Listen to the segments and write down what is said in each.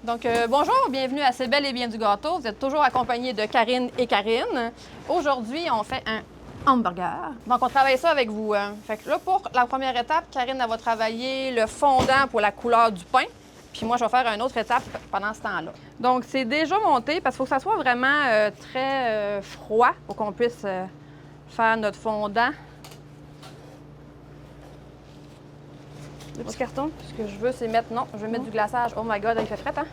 Donc, bonjour, bienvenue à C'est bel et bien du gâteau. Vous êtes toujours accompagnés de Karine et Karine. Aujourd'hui, on fait un hamburger. Donc, on travaille ça avec vous. Fait que là, pour la première étape, Karine, elle va travailler le fondant pour la couleur du pain. Puis moi, je vais faire une autre étape pendant ce temps-là. Donc, c'est déjà monté parce qu'il faut que ça soit vraiment très froid pour qu'on puisse faire notre fondant. Le petit carton? Ce que je veux, c'est mettre... Non, je vais mettre du glaçage. Oh my God, il fait frais, hein?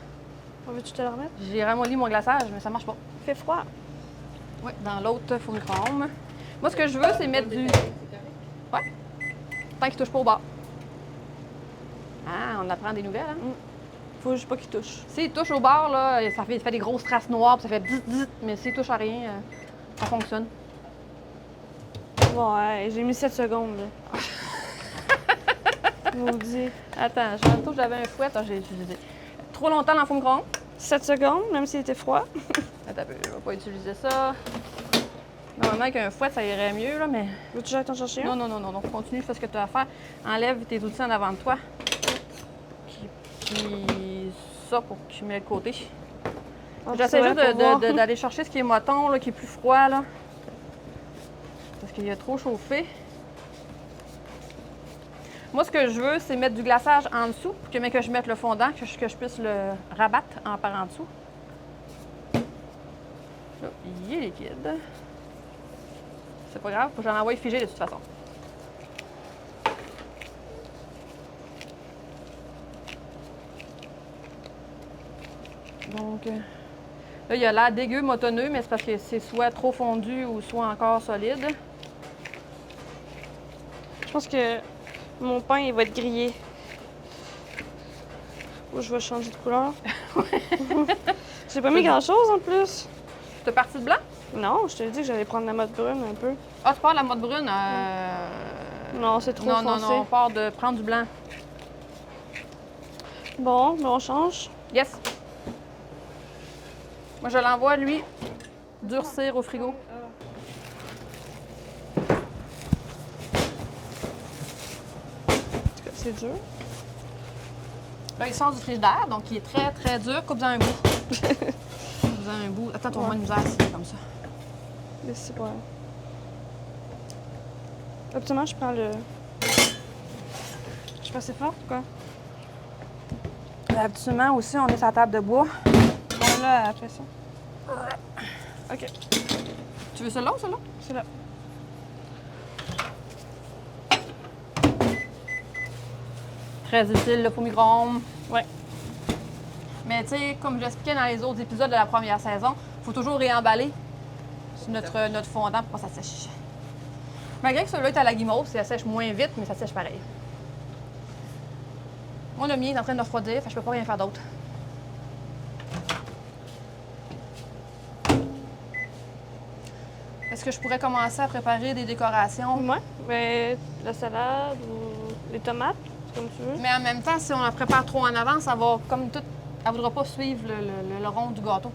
On veut-tu te le remettre? J'ai ramolli mon glaçage, mais ça marche pas. Il fait froid. Oui, dans l'autre four micro-ondes. Moi, ce que je veux, c'est mettre du... Ouais. Tant qu'il touche pas au bord. Ah, on apprend des nouvelles, hein? Faut juste pas qu'il touche. S'il touche au bord, là, ça fait des grosses traces noires, puis ça fait bzz, mais s'il touche à rien, ça fonctionne. Ouais, j'ai mis 7 secondes, là. Maudit. Attends, tantôt, j'avais un fouet. Attends, j'ai trop longtemps dans le four micro-ondes. 7 secondes, même s'il était froid. Attends, je vais pas utiliser ça. Normalement, avec un fouet, ça irait mieux, là, mais... Veux-tu que j'aille t'en chercher un? Non. Donc, continue, fais ce que tu as à faire. Enlève tes outils en avant de toi. Puis ça pour que tu mets le côté. J'essaie juste d'aller chercher ce qui est moton, là, qui est plus froid, là. Parce qu'il a trop chauffé. Moi, ce que je veux, c'est mettre du glaçage en dessous, pour que je mette le fondant, que je puisse le rabattre par en dessous. Là, il est liquide. C'est pas grave, faut que j'en envoie figer de toute façon. Donc, là, il a l'air dégueu, motonneux, mais c'est parce que c'est soit trop fondu ou soit encore solide. Je pense que mon pain, il va être grillé. Ou je vais changer de couleur. J'ai pas mis grand-chose, en plus. T'es parti de blanc? Non, je te dit que j'allais prendre la mode brune, un peu. Ah, tu pars de la mode brune? Non, c'est trop foncé. Non, on part de prendre du blanc. Bon, ben on change. Yes! Moi, je l'envoie, lui, durcir au frigo. C'est dur. Là, il sort du frigidaire, donc il est très, très dur. Coupe-en un bout. Coupe-en un bout. Attends, ton moins de misère, c'est comme ça. Mais c'est pas... Absolument, je prends le... Je passe fort, quoi. Habituellement, aussi, on est sur la table de bois. Bon, là, elle fait ça. OK. Tu veux celle-là ou celle-là? C'est là. Très utile, le four micro-ondes. Ouais. Mais tu sais, comme j'expliquais dans les autres épisodes de la première saison, il faut toujours réemballer sur notre fondant pour que ça sèche. Malgré que celui-là est à la guimauve, ça sèche moins vite, mais ça sèche pareil. Moi, le mien est en train de refroidir, fait que je peux pas rien faire d'autre. Est-ce que je pourrais commencer à préparer des décorations? Ouais. Mais la salade ou les tomates, c'est comme tu veux. Mais en même temps, si on la prépare trop en avance, ça va comme tout. Elle voudra pas suivre le rond du gâteau.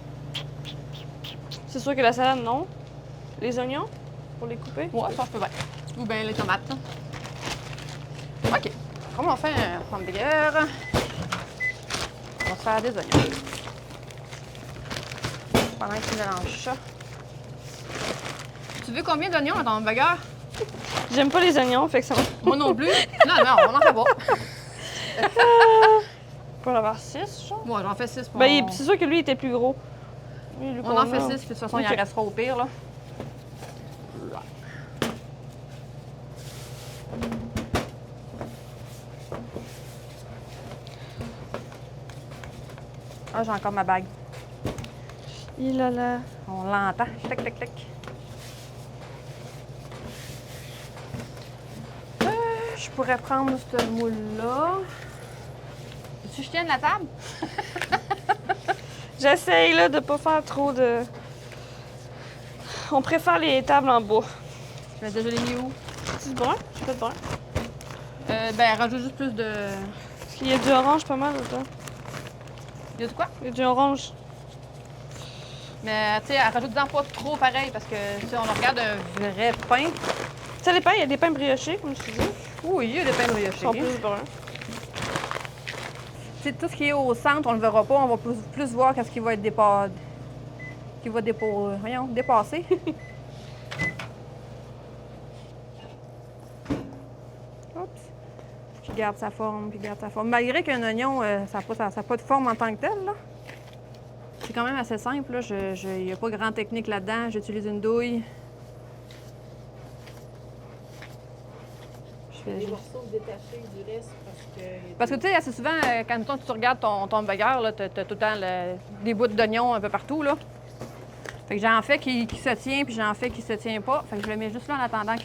C'est sûr que la salade, non. Les oignons, pour les couper. Ouais, ça, je peux bien. Ou bien les tomates. Là. OK. Comme on fait un hamburger, on va se faire des oignons. Pendant que tu mélanges ça. Tu veux combien d'oignons dans ton hamburger? J'aime pas les oignons, fait que ça va. Moi non plus. Non, on n'en fait pas. Pour en avoir 6, genre? Moi, j'en fais 6 pour Ben, c'est sûr que lui, il était plus gros. Lui, on en fait 6, puis de toute façon, il en Ok. restera au pire, là. Ah, j'ai encore ma bague. Il a la... On l'entend. Clic, clic, clic. Je pourrais prendre ce moule-là. Tu je tienne la table? J'essaye, là, de pas faire trop de... On préfère les tables en bois. Je vais déjà les mis où? C'est brun? J'ai pas de brun. Ben, rajoute juste plus de... Parce qu'il y a du orange pas mal dedans. Il y a de quoi? Il y a du orange. Mais, tu sais, rajoute-en pas trop pareil, parce que, si on regarde un vrai pain... Ça dépend, il y a des pains briochés, comme je te dis. Oui, il y a des pains Ils briochés. sont plus bruns. sais, tout ce qui est au centre, on le verra pas. On va plus voir qu'est-ce qui va être dépassé. Oups. Puis garde sa forme, puis garde sa forme. Malgré qu'un oignon, ça n'a pas de forme en tant que tel, là. C'est quand même assez simple, là. Il n'y a pas grand technique là-dedans. J'utilise une douille. Les morceaux détachés du reste Parce que, tu sais, assez souvent, quand tu regardes ton burger, tu as tout le temps des bouts d'oignon un peu partout, là. Fait que j'en fais qui se tient, puis j'en fais qui se tient pas. Fait que je le mets juste là en attendant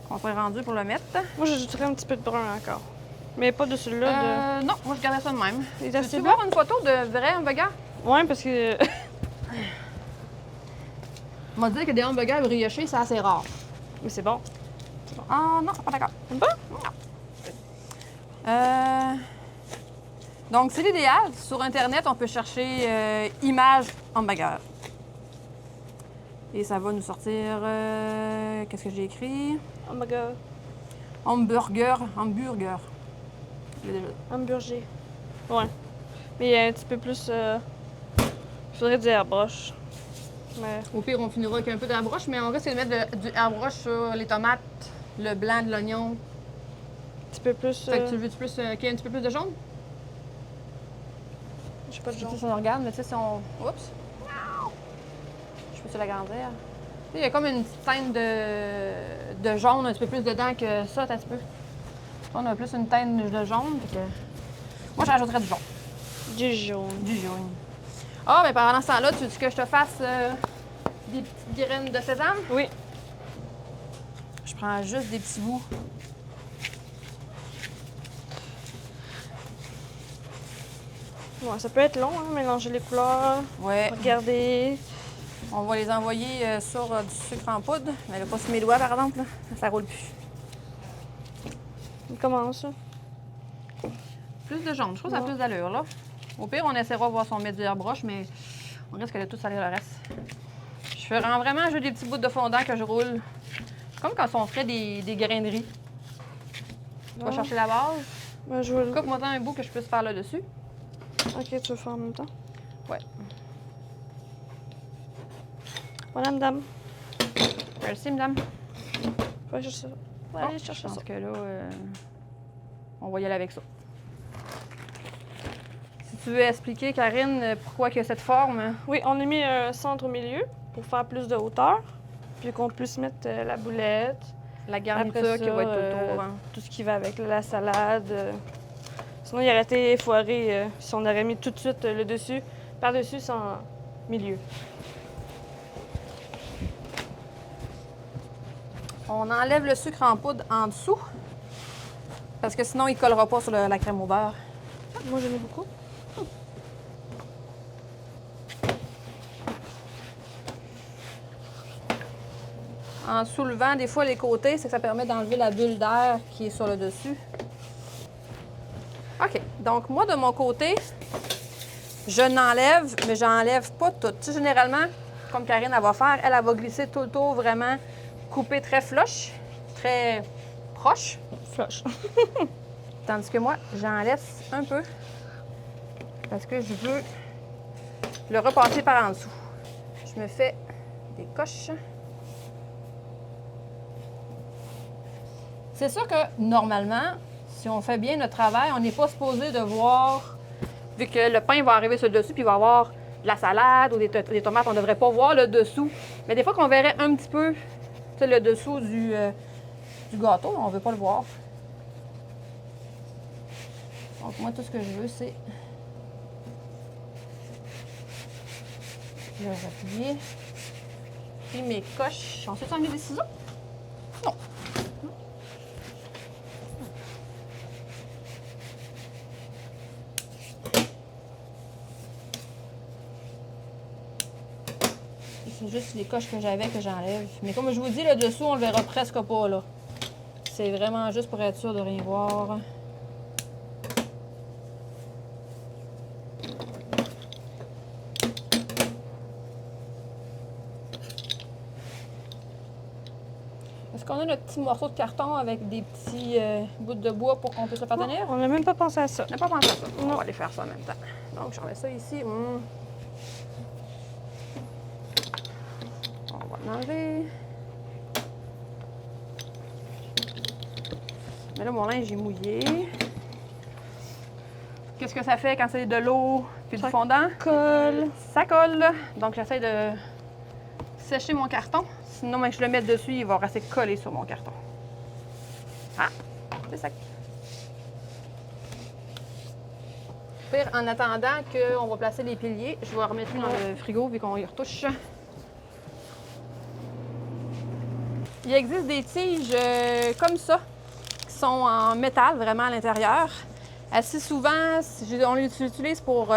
qu'on soit rendu pour le mettre. Moi, j'ajouterais un petit peu de brun encore. Mais pas de celui-là. Non, moi, je gardais ça de même. Il est assez Tu blanc? voir une photo de vrai hamburger? Ouais, parce que. On m'a dit que des hamburgers briochés, c'est assez rare. Mais c'est bon. Ah non, pas d'accord. T'aimes pas? Non. Donc, c'est l'idéal. Sur Internet, on peut chercher images hamburger. Et ça va nous sortir... qu'est-ce que j'ai écrit? Oh my god. Hamburger. Hamburger. Ouais. Mais il y a un petit peu plus. Il faudrait du airbrush. Mais. Au pire, on finira avec un peu d'airbrush, mais on risque de mettre du airbrush sur les tomates, le blanc de l'oignon. Un petit peu plus. Fait que tu veux qu'il y ait un petit peu plus de jaune? Je sais pas de Tu sais, jaune. si on regarde, mais tu sais, si on... Oups! Je peux-tu l'agrandir? Il y a comme une petite teinte de jaune un petit peu plus dedans que ça, t'as un petit peu. On a plus une teinte de jaune, fait que... Moi, j'ajouterais du jaune. Du jaune. Du jaune. Ah, mais pendant ce temps-là, tu veux que je te fasse des petites graines de sésame? Oui. Je prends juste des petits bouts. Ouais, ça peut être long, hein, mélanger les couleurs. Ouais. Regarder. On va les envoyer sur du sucre en poudre. Mais là, pas sur mes doigts, par exemple. Là. Ça roule plus. Comment ça? Plus de jaune. Je trouve que ça a plus d'allure, là. Au pire, on essaiera de voir si on met du airbrush, mais on risque de tout salir le reste. Je ferai vraiment juste des petits bouts de fondant que je roule. Comme quand on ferait des grains de riz. Tu vas chercher la base. Ben, je vais... Coupe-moi un bout que je puisse faire là-dessus. Ok, tu veux faire en même temps? Ouais. Voilà, madame. Merci, madame. Faut aller chercher ça. Faut aller chercher Je pense ça. que là, on va y aller avec ça. Si tu veux expliquer, Karine, pourquoi il y a cette forme. Oui, on a mis un centre au milieu pour faire plus de hauteur. Puis qu'on puisse mettre la boulette. La garniture Après qui ça, va être autour. Hein. tout ce qui va avec la salade. Sinon, il aurait été foiré si on aurait mis tout de suite le dessus, par-dessus sans milieu. On enlève le sucre en poudre en dessous. Parce que sinon, il ne collera pas sur la crème au beurre. Moi, j'aime beaucoup. En soulevant des fois les côtés, c'est que ça permet d'enlever la bulle d'air qui est sur le dessus. OK. Donc, moi, de mon côté, je n'enlève, mais j'enlève pas tout. Tu sais, généralement, comme Karine, elle va faire, elle va glisser tout le tour vraiment coupé très flush, très proche. Flush. Tandis que moi, j'en laisse un peu parce que je veux le repasser par en dessous. Je me fais des coches. C'est sûr que normalement, si on fait bien notre travail, on n'est pas supposé de voir, vu que le pain va arriver sur le dessus, puis il va y avoir de la salade ou des tomates, on ne devrait pas voir le dessous. Mais des fois qu'on verrait un petit peu le dessous du gâteau, on ne veut pas le voir. Donc moi, tout ce que je veux, c'est le replier. Puis mes coches. On s'est mis des ciseaux? Non. C'est juste les coches que j'avais que j'enlève. Mais comme je vous dis, le dessous, on le verra presque pas, là. C'est vraiment juste pour être sûr de rien voir. Qu'on a notre petit morceau de carton avec des petits bouts de bois pour qu'on puisse le faire tenir. On n'a même pas pensé à ça. On n'a pas pensé à ça. On Non. va aller faire ça en même temps. Donc, je remets ça ici. On va l'enlever. Mais là, mon linge est mouillé. Qu'est-ce que ça fait quand c'est de l'eau puis du Ça fondant? Colle. Ça colle. Donc, j'essaie de sécher mon carton. Sinon, quand je le mets dessus, il va rester collé sur mon carton. Ah, c'est sec. Pire, en attendant qu'on va placer les piliers, je vais remettre lui dans le frigo vu qu'on y retouche. Il existe des tiges comme ça, qui sont en métal vraiment à l'intérieur. Assez souvent, on les utilise pour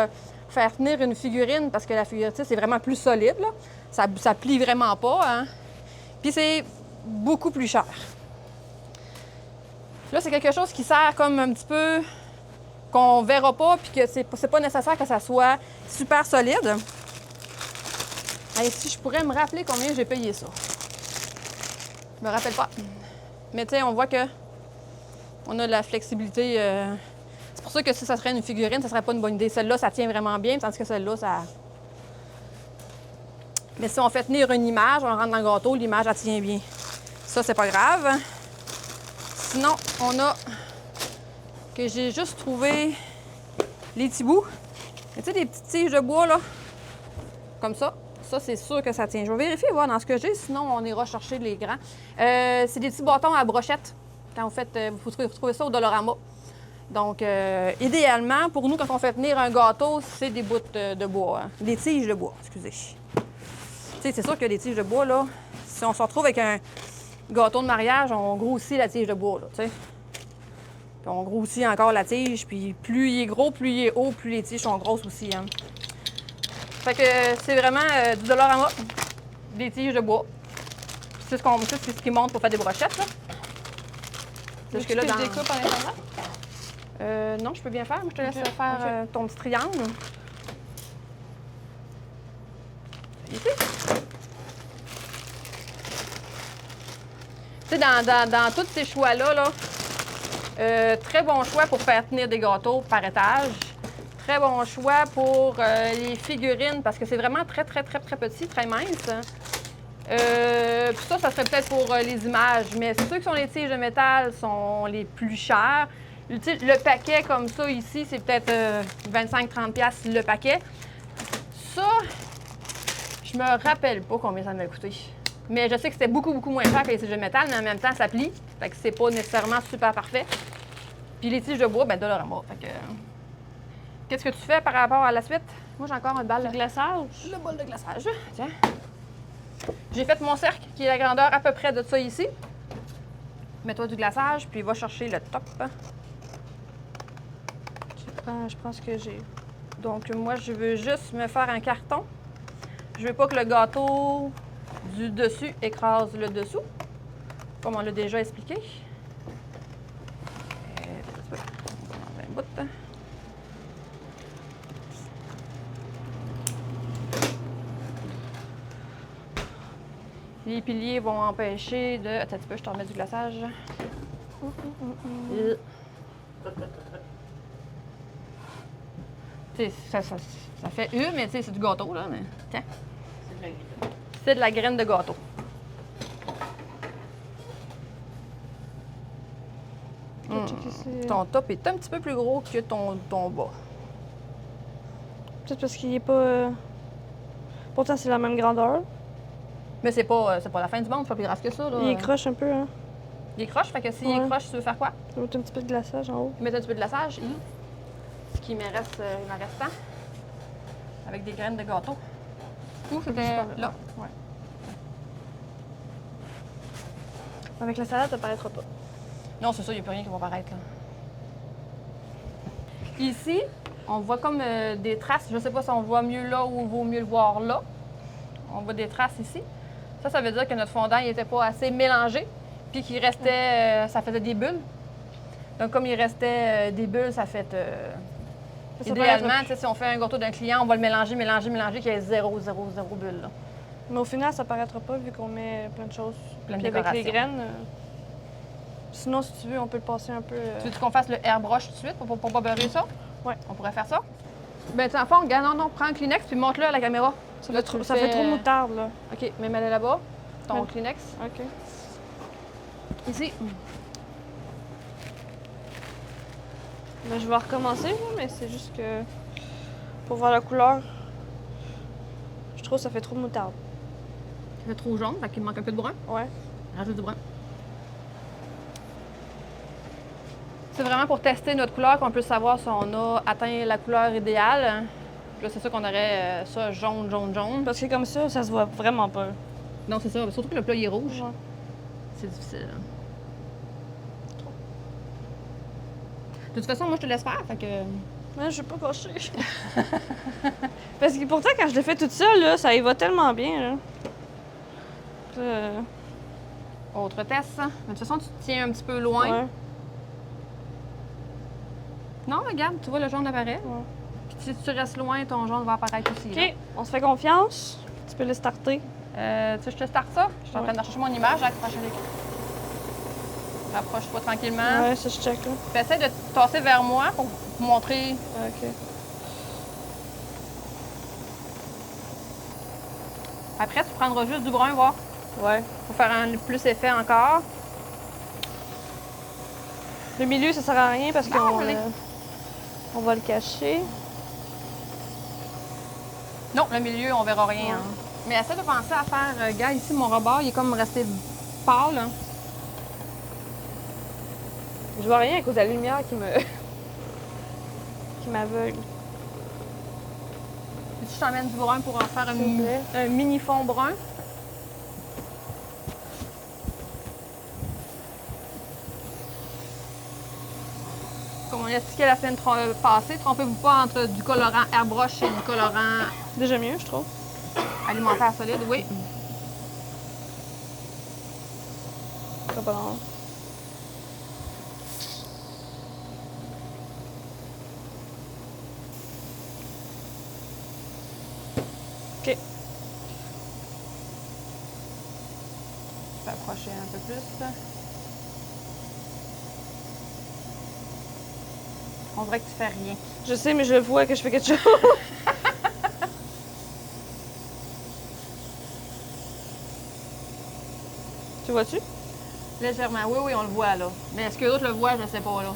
faire tenir une figurine parce que la figurine, c'est vraiment plus solide. Là. Ça plie vraiment pas. Hein? Puis c'est beaucoup plus cher. Là, c'est quelque chose qui sert comme un petit peu qu'on verra pas puis que c'est pas nécessaire que ça soit super solide. Et si je pourrais me rappeler combien j'ai payé ça. Je me rappelle pas. Mais tu sais, on voit que on a de la flexibilité. C'est pour ça que si ça serait une figurine, ça serait pas une bonne idée. Celle-là, ça tient vraiment bien, tandis que celle-là, ça... Mais si on fait tenir une image, on rentre dans le gâteau, l'image, elle tient bien. Ça, c'est pas grave. Sinon, on a... que j'ai juste trouvé les petits bouts. Tu sais, des petites tiges de bois, là. Comme ça. Ça, c'est sûr que ça tient. Je vais vérifier, voir dans ce que j'ai, sinon on ira chercher les grands. C'est des petits bâtons à brochette. Quand vous faites, vous trouvez ça au Dollarama. Donc, idéalement, pour nous, quand on fait tenir un gâteau, c'est des bouts de bois. Hein. Des tiges de bois, excusez. Tu sais, c'est sûr que les tiges de bois, là, si on se retrouve avec un gâteau de mariage, on grossit la tige de bois, là, tu sais. Puis on grossit encore la tige, puis plus il est gros, plus il est haut, plus les tiges sont grosses aussi, hein. Fait que c'est vraiment du Dollarama, des tiges de bois. C'est ce qui monte pour faire des brochettes, là. C'est ce que là, dans... découpes en attendant? Non, je peux bien faire. Moi, je te laisse faire ton petit triangle. Ici. Tu sais, dans tous ces choix-là, très bon choix pour faire tenir des gâteaux par étage. Très bon choix pour les figurines parce que c'est vraiment très petit, très mince. Puis ça serait peut-être pour les images, mais ceux qui sont les tiges de métal sont les plus chers. Le paquet comme ça ici, c'est peut-être 25-30$ le paquet. Ça, je me rappelle pas combien ça m'a coûté. Mais je sais que c'était beaucoup moins cher que les tiges de métal, mais en même temps, ça plie. Fait que c'est pas nécessairement super parfait. Puis les tiges de bois, ben Dollarama. Fait que... Qu'est-ce que tu fais par rapport à la suite? Moi, j'ai encore une balle de glaçage. Le bol de glaçage. Tiens. J'ai fait mon cercle, qui est la grandeur à peu près de ça ici. Mets-toi du glaçage, puis va chercher le top. Je prends ce que j'ai. Donc, moi, je veux juste me faire un carton. Je veux pas que le gâteau du dessus écrase le dessous, comme on l'a déjà expliqué. Un bout. Les piliers vont empêcher de... Attends un petit peu, je te remets du glaçage. Ça fait mais tu sais, c'est du gâteau, là. Mais... Tiens. C'est de la graine de gâteau. Ton top est un petit peu plus gros que ton bas. Peut-être parce qu'il est pas... Pourtant, c'est la même grandeur. Mais c'est pas la fin du monde, c'est pas plus grave que ça. Là. Il écroche un peu, hein? Il écroche, fait que s'il écroche, tu veux faire quoi? Je vais mettre un petit peu de glaçage en haut. Mettre un petit peu de glaçage, ce qui me reste, il m'en reste tant. Avec des graines de gâteau. Où c'était là? Ouais. Avec la salade, ça paraîtra pas. Non, c'est ça, il n'y a plus rien qui va apparaître. Là. Ici, on voit comme des traces. Je ne sais pas si on voit mieux là ou vaut mieux le voir là. On voit des traces ici. Ça veut dire que notre fondant n'était pas assez mélangé, puis qu'il restait, ça faisait des bulles. Donc, comme il restait des bulles, ça fait... idéalement, si on fait un gâteau d'un client, on va le mélanger, qu'il y ait 0 bulles. Là. Mais au final, ça paraîtra pas vu qu'on met plein de choses. Plein de Puis avec les décorations. graines. Sinon, si tu veux, on peut le passer un peu. Tu veux qu'on fasse le airbrush tout de suite pour pas beurrer ça? Ouais. On pourrait faire ça? Ben, tu en fond, regarde, non, prends un Kleenex puis montre-le à la caméra. Ça, Là, fait, tu le ça fait trop fais- moutarde, là. OK, mais mets-le là-bas. Ton Ouais. Kleenex. OK. Ici. Ben, je vais recommencer, là, mais c'est juste que pour voir la couleur, je trouve que ça fait trop moutarde. Ça fait trop jaune, fait qu'il manque un peu de brun. Ouais. Rajoute du brun. C'est vraiment pour tester notre couleur qu'on peut savoir si on a atteint la couleur idéale. Puis là, c'est ça qu'on aurait ça jaune, jaune, jaune. Parce que comme ça se voit vraiment pas. Non, c'est ça. Surtout que le plat il est rouge. Ouais. C'est difficile. De toute façon, moi, je te laisse faire. Fait que... Mais je vais pas cocher. Parce que pourtant, quand je l'ai fait toute seule, là, ça y va tellement bien, là. Puis, Autre test. Mais de toute façon, tu te tiens un petit peu loin. ouais. Non, regarde, tu vois, le jaune apparaît. Ouais. Puis si tu restes loin, ton jaune va apparaître aussi. là. OK, on se fait confiance. Tu peux le starter. Tu sais, je te starte ça. Je suis en train Ouais. de rechercher mon image. Accroche l'écran. Rapproche-toi tranquillement. Ouais, ça, je check, là. Puis essaie de te tasser vers moi pour vous montrer. OK. Après, tu prendras juste du brun, voir. Ouais. Pour faire un plus effet encore. Le milieu, ça sert à rien parce Bon, qu'on allez. on va le cacher. Non, le milieu, on verra rien. Ouais. hein. Mais essaie de penser à faire. Regarde, ici, mon rebord, il est comme resté pâle. hein. Je vois rien à cause de la lumière qui me... qui m'aveugle. Puis je t'emmène du brun pour en faire S'il vous plaît. un mini fond brun. Comme on expliquait la semaine passée, trompez-vous pas entre du colorant airbrush et du colorant Déjà mieux, je trouve. alimentaire solide, oui. Ça pas long. OK. Je vais approcher un peu plus. On dirait que tu fais rien. Je sais, mais je vois que je fais quelque chose. Tu vois-tu? Légèrement, oui, oui, on le voit là. Mais est-ce que d'autres le voient, je sais pas là.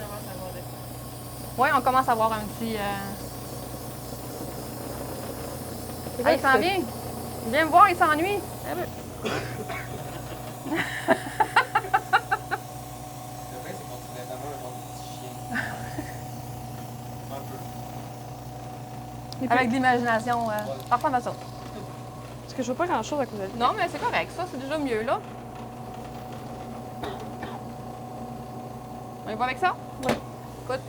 Oui, on commence à voir un petit. Ah, il s'en vient. Viens me voir, il s'ennuie. Ah ben. Le vrai, c'est qu'on dirait vraiment un genre de petit chien. Un peu. Avec de l'imagination. Parfois, on va ça. Parce que je vois pas grand-chose à cause de lui. Non, mais c'est correct, ça, c'est déjà mieux là. On y va avec ça? Oui. Écoute.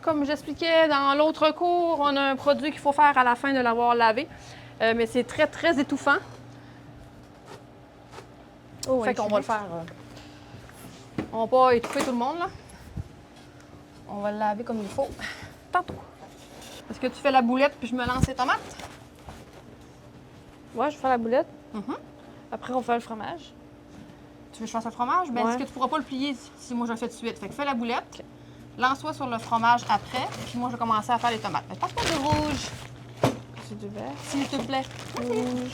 Comme j'expliquais dans l'autre cours, on a un produit qu'il faut faire à la fin de l'avoir lavé. Mais c'est très, très étouffant. Oh, Fait qu'on va le faire. On va pas étouffer tout le monde, là. On va le laver comme il faut. Tantôt. Est-ce que tu fais la boulette puis je me lance les tomates? Ouais, je vais faire la boulette. Mhm. Après, on fait le fromage. Tu veux que je fasse le fromage? Ben, Ouais. est-ce que tu pourras pas le plier si moi je le fais tout de suite? Fait que fais la boulette. Lance-toi sur le fromage après, puis moi je vais commencer à faire les tomates. Mais passe-moi du rouge, C'est du vert. s'il te plaît. Rouge.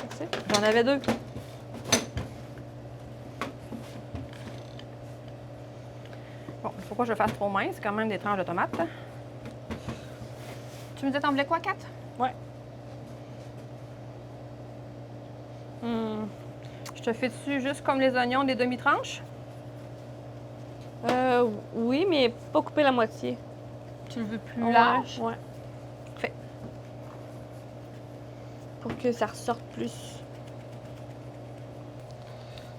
Merci. J'en avais deux. Bon, il faut pas que je le fasse trop mince, c'est quand même des tranches de tomates. Tu me disais t'en voulais quoi, 4? Ouais. Je te fais dessus juste comme les oignons, des demi-tranches. Oui, mais pas couper la moitié. Tu le veux plus Ouais, large? Ouais. Fait. Pour que ça ressorte plus.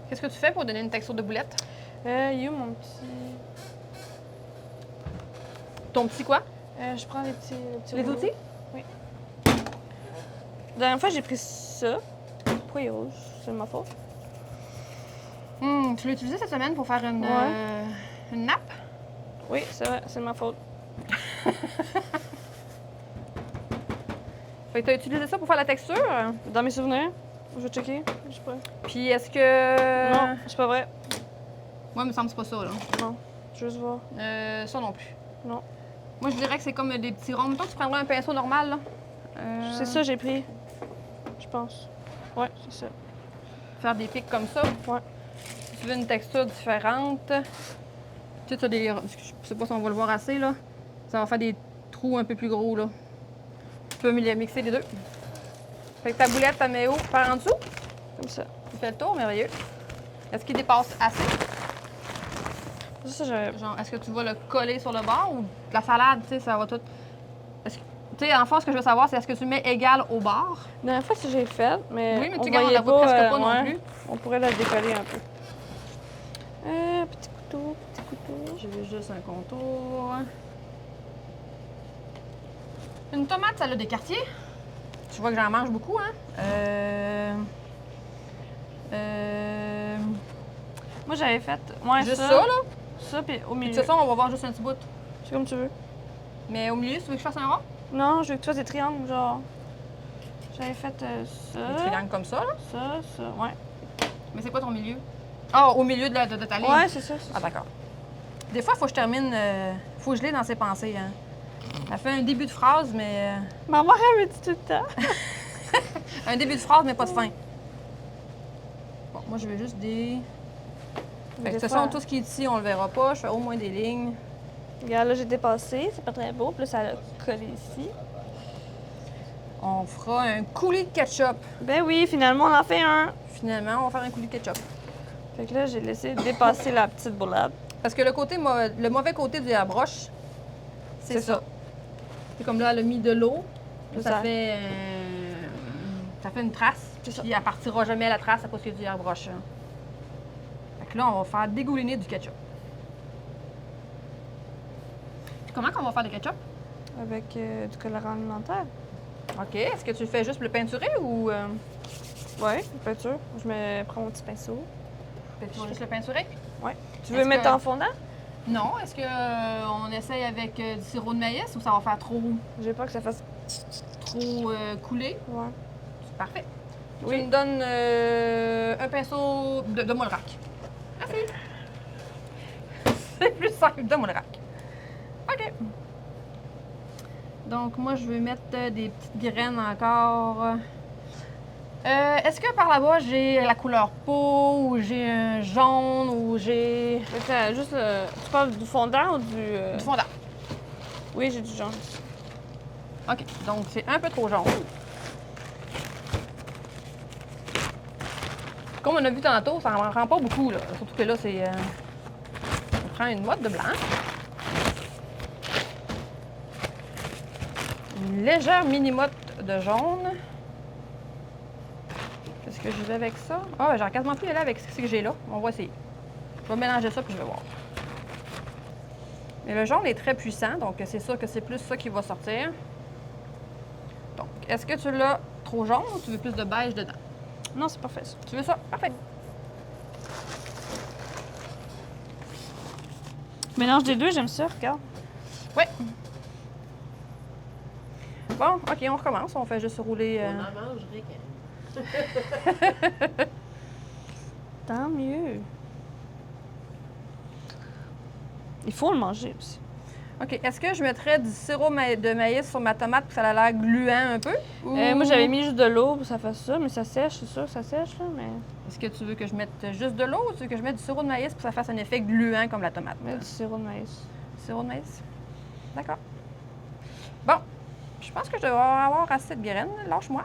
Qu'est-ce que tu fais pour donner une texture de boulette? Il est où mon petit... Ton petit quoi? je prends les petits Les rouleaux. outils? La dernière fois, j'ai pris ça. Pourquoi il est rouge? C'est ma faute. Tu l'as utilisé cette semaine pour faire une nappe? Oui, c'est vrai, c'est ma faute. Fait que t'as utilisé ça pour faire la texture. Dans mes souvenirs. Je vais checker. Je sais pas. Puis est-ce que... Non, c'est pas vrai. Moi, il me semble que c'est pas ça, là. Non. Juste voir. Ça non plus. Non. Moi, je dirais que c'est comme des petits ronds. Mettons que tu prendrais un pinceau normal, là. C'est ça, j'ai pris. Je pense. Ouais, c'est ça. Faire des pics comme ça. Ouais. Si tu veux une texture différente. Tu sais, t'as des... Je sais pas si on va le voir assez, là. Ça va faire des trous un peu plus gros, là. Tu peux mixer les deux. Fait que ta boulette, ta mets où? Par en dessous? Comme ça. Tu fais le tour, merveilleux. Est-ce qu'il dépasse assez? Ça, j'avais. Genre, est-ce que tu vas le coller sur le bord ou la salade, tu sais, ça va tout... Est-ce que... Tu sais, en fait, ce que je veux savoir, c'est est-ce que tu mets égal au bord? La dernière fois, que j'ai fait, mais. Oui, mais on tu gardes, on voyait la voit presque pas ouais. non plus. On pourrait la décoller un peu. Petit couteau, petit couteau. Je veux juste un contour. Une tomate, ça a des quartiers. Tu vois que j'en mange beaucoup, hein? Moi, j'avais fait. Ouais, Juste ça, là? Ça, puis au Puis milieu. de toute façon, on va voir juste un petit bout. C'est comme tu veux. Mais au milieu, tu veux que je fasse un rond? Non, je veux que tu fasses des triangles, genre. J'avais fait ça. Un triangle comme ça, là. Ça, ouais. Mais c'est quoi ton milieu? Ah, au milieu de ta ligne? Ouais, c'est ça. Ah, d'accord. Des fois, il faut que je termine... faut que je l'ai dans ses pensées, hein. Elle fait un début de phrase, mais... Ma mère, elle me dit tout le temps. un début de phrase, mais pas de fin. Bon, moi, je veux juste des... Fait que de toute façon, tout ce qui est ici, on le verra pas. Je fais au moins des lignes. Regarde, là, j'ai dépassé. C'est pas très beau. Puis là, ça a collé ici. On fera un coulis de ketchup. Ben oui, finalement, on en fait un. Finalement, on va faire un coulis de ketchup. Fait que là, j'ai laissé dépasser la petite boulette. Parce que le mauvais côté de la broche, c'est ça. C'est comme là, elle a mis de l'eau. Là, ça fait une trace. Puis elle partira jamais la trace à cause qu'il y a du airbrush. Hein. Fait que là, on va faire dégouliner du ketchup. Puis comment qu'on va faire du ketchup? Avec du colorant alimentaire. OK. Est-ce que tu le fais juste pour le peinturer ou... Ouais, peinture. Prends mon petit pinceau. Tu vas juste le peinturer? Ouais. Tu veux mettre en fondant? Non. Est-ce qu'on essaye avec du sirop de maïs ou ça va faire trop J'ai peur que ça fasse. couler? Ouais. Parfait. Oui. Tu me donnes un pinceau de moi le rack. Merci. C'est plus simple, de moi le rack. OK. Donc, moi, je vais mettre des petites graines encore. Est-ce que par là-bas, j'ai la couleur peau ou j'ai un jaune ou j'ai... Juste tu parles du fondant ou du. Du fondant. Oui, j'ai du jaune. OK. Donc, c'est un peu trop jaune. Comme on a vu tantôt, ça n'en rend pas beaucoup, là. Surtout que là, c'est... on prend une motte de blanc. Une légère mini-motte de jaune. Qu'est-ce que je vais avec ça? Ah, ben, j'aurais quasiment pu y aller avec ce que j'ai là. On va essayer. Je vais mélanger ça puis je vais voir. Mais le jaune est très puissant, donc c'est sûr que c'est plus ça qui va sortir. Donc, est-ce que tu l'as trop jaune ou tu veux plus de beige dedans? Non, c'est parfait ça. Tu veux ça? Parfait. Mélange des deux, j'aime ça, regarde. Oui. Bon, OK, on recommence. On fait juste rouler... On en mangerait quand Tant mieux. Il faut le manger aussi. OK. Est-ce que je mettrais du sirop de maïs sur ma tomate pour que ça a l'air gluant un peu? Ou... Moi, j'avais mis juste de l'eau pour que ça fasse ça, mais ça sèche, c'est sûr que ça sèche, là, mais... Est-ce que tu veux que je mette juste de l'eau ou tu veux que je mette du sirop de maïs pour que ça fasse un effet gluant comme la tomate? Mets du sirop de maïs. Sirop de maïs? D'accord. Bon. Je pense que je devrais avoir assez de graines. Lâche-moi.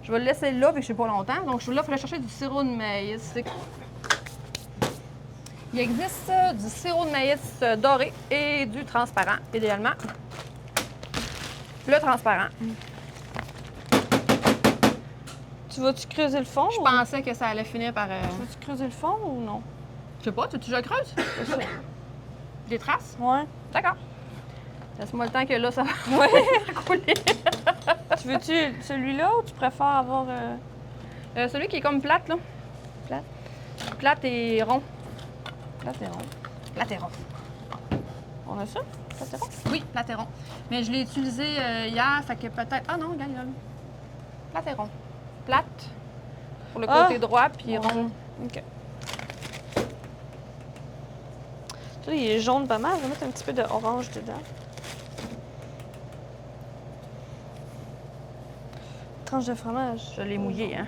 Je vais le laisser là, vu que je suis pas longtemps. Donc, je suis là, il faudrait chercher du sirop de maïs. Il existe du sirop de maïs doré et du transparent, idéalement. Le transparent. Tu vas-tu creuser le fond? Je pensais que ça allait finir par... Tu vas-tu creuser le fond ou non? Je sais pas, tu je le creuse? Des traces? Ouais. D'accord. Laisse-moi le temps que là, ça va Ouais. couler. Tu veux-tu celui-là ou tu préfères avoir... Celui qui est comme plate, là. Plate? Plate et rond. Là, c'est rond. Plate et rond. On a ça? Plateron? Oui, plateron. Mais je l'ai utilisé hier, fait que peut-être... Ah non, regarde, là. Plateron. Plate pour le côté droit, puis rond. OK. Là, il est jaune pas mal. Je vais mettre un petit peu d'orange dedans. Tranche de fromage. Je l'ai mouillé, hein.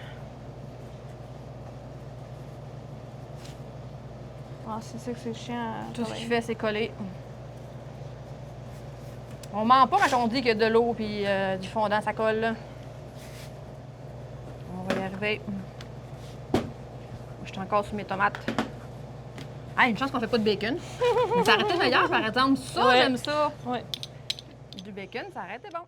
Ah, c'est ça que c'est chiant à Tout ce travailler. qu'il fait, c'est coller. On ment pas quand on dit qu'il y a de l'eau puis du fondant, ça colle. Là. On va y arriver. Je suis encore sur mes tomates. Ah, une chance qu'on fait pas de bacon. Mais ça aurait été meilleur, par exemple. Ça, Ouais. j'aime ça. Ouais. Du bacon, ça aurait été bon.